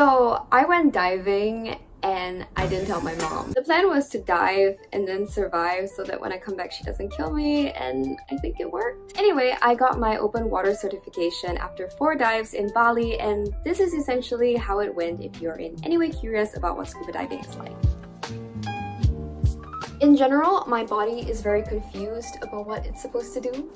So I went diving and I didn't tell my mom. The plan was to dive and then survive so that when I come back she doesn't kill me, and I think it worked. Anyway, I got my open water certification after 4 dives in Bali, and this is essentially how it went if you're in any way curious about what scuba diving is like. In general, my body is very confused about what it's supposed to do.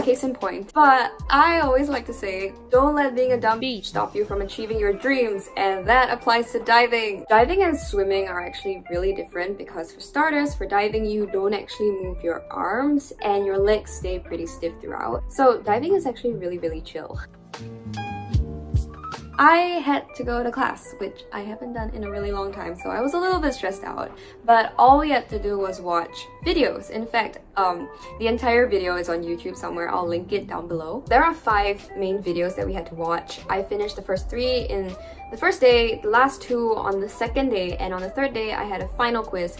Case in point. But I always like to say, don't let being a dumb beach stop you from achieving your dreams, and that applies to diving. Diving and swimming are actually really different because, for starters, for diving you don't actually move your arms and your legs stay pretty stiff throughout. So diving is actually really chill. I had to go to class, which I haven't done in a really long time, so I was a little bit stressed out. But all we had to do was watch videos. In fact, the entire video is on YouTube somewhere. I'll link it down below. There are 5 main videos that we had to watch. I finished the first 3 in the first day, the last 2 on the second day, and on the third day I had a final quiz,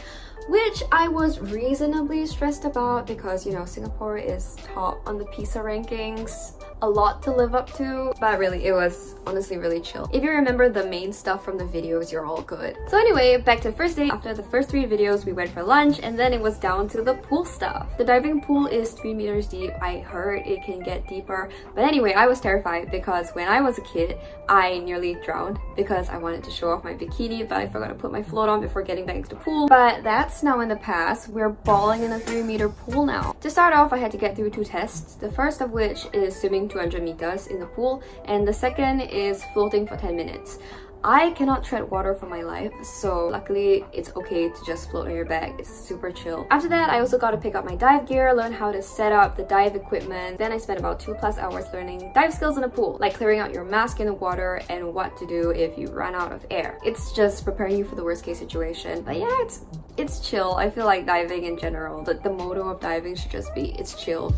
which I was reasonably stressed about because, you know, Singapore is top on the PISA rankings. A lot to live up to, but really it was honestly really chill. If you remember the main stuff from the videos, you're all good. So anyway, back to the first day. After the first 3 videos, we went for lunch, and then it was down to the pool stuff. The diving pool is 3 meters deep. I heard it can get deeper, but anyway, I was terrified because when I was a kid, I nearly drowned because I wanted to show off my bikini, but I forgot to put my float on before getting back into the pool. But that's now in the past. We're balling in a 3-meter pool now. To start off, I had to get through 2 tests, the first of which is swimming 200 meters in the pool, and the second is floating for 10 minutes. I cannot tread water for my life, so luckily it's okay to just float on your back. It's super chill. After that, I also got to pick up my dive gear, learn how to set up the dive equipment. Then I spent about 2+ hours learning dive skills in the pool, like clearing out your mask in the water and what to do if you run out of air. It's just preparing you for the worst case situation. But yeah, it's chill. I feel like diving in general, the motto of diving should just be, it's chill.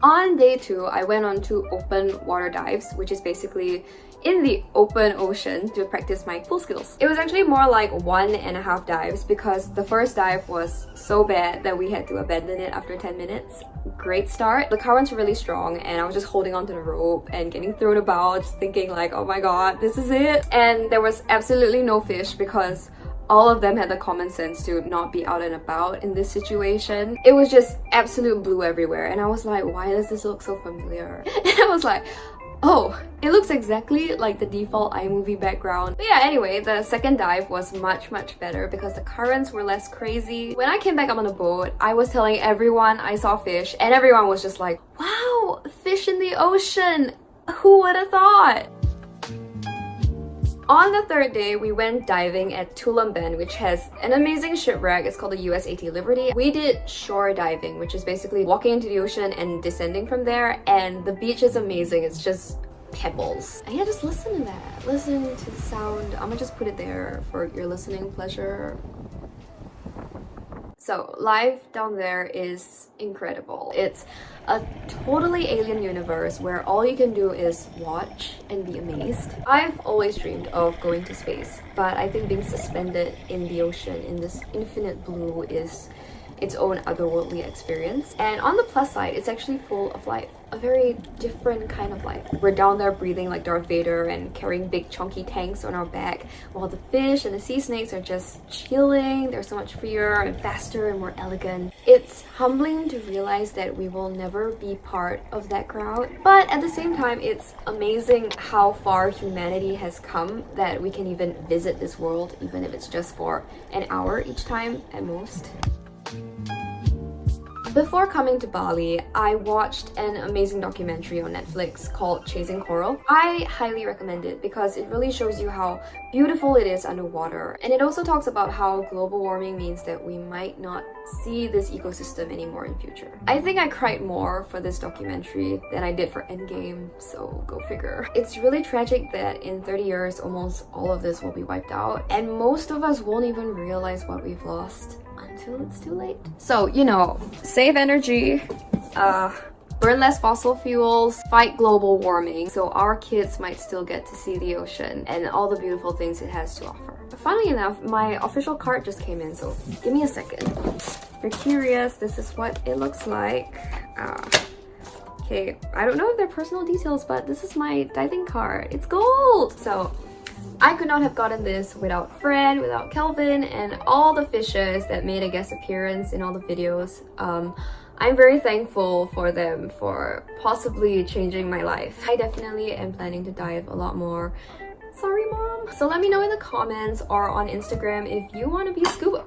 On day 2, I went on 2 open water dives, which is basically in the open ocean, to practice my pool skills. It was actually more like 1.5 dives because the first dive was so bad that we had to abandon it after 10 minutes. Great start. The currents were really strong and I was just holding onto the rope and getting thrown about, just thinking like, oh my god, this is it. And there was absolutely no fish because all of them had the common sense to not be out and about in this situation. It was just absolute blue everywhere, and I was like, why does this look so familiar? And I was like, oh, it looks exactly like the default iMovie background. But yeah, anyway, the second dive was much better because the currents were less crazy. When I came back up on the boat, I was telling everyone I saw fish, and everyone was just like, wow, fish in the ocean! Who would have thought? On the third day, we went diving at Tulamben, which has an amazing shipwreck. It's called the US-AT Liberty. We did shore diving, which is basically walking into the ocean and descending from there, and the beach is amazing. It's just pebbles. And yeah, just listen to that. Listen to the sound. I'm gonna just put it there for your listening pleasure. So life down there is incredible. It's a totally alien universe where all you can do is watch and be amazed. I've always dreamed of going to space, but I think being suspended in the ocean in this infinite blue is its own otherworldly experience. And on the plus side, it's actually full of life. A very different kind of life. We're down there breathing like Darth Vader and carrying big chunky tanks on our back, while the fish and the sea snakes are just chilling. They're so much freer and faster and more elegant. It's humbling to realize that we will never be part of that crowd, but at the same time, it's amazing how far humanity has come that we can even visit this world, even if it's just for an hour each time at most. Before coming to Bali, I watched an amazing documentary on Netflix called Chasing Coral. I highly recommend it because it really shows you how beautiful it is underwater. And it also talks about how global warming means that we might not see this ecosystem anymore in future. I think I cried more for this documentary than I did for Endgame, so go figure. It's really tragic that in 30 years, almost all of this will be wiped out, and most of us won't even realize what we've lost until it's too late. So, you know, save energy, burn less fossil fuels, fight global warming, so our kids might still get to see the ocean and all the beautiful things it has to offer. Funnily enough, my official card just came in, so give me a second. If you're curious, this is what it looks like. Okay, I don't know if they're personal details, but this is my diving card. It's gold! So I could not have gotten this without Fred, without Kelvin, and all the fishes that made a guest appearance in all the videos. I'm very thankful for them for possibly changing my life. I definitely am planning to dive a lot more. Sorry, Mom. So let me know in the comments or on Instagram if you want to be scuba.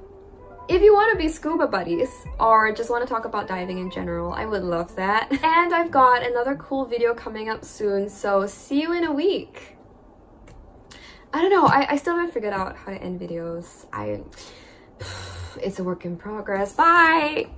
If you want to be scuba buddies or just want to talk about diving in general, I would love that. And I've got another cool video coming up soon, so see you in a week. I don't know, I still haven't figured out how to end videos. It's a work in progress. Bye!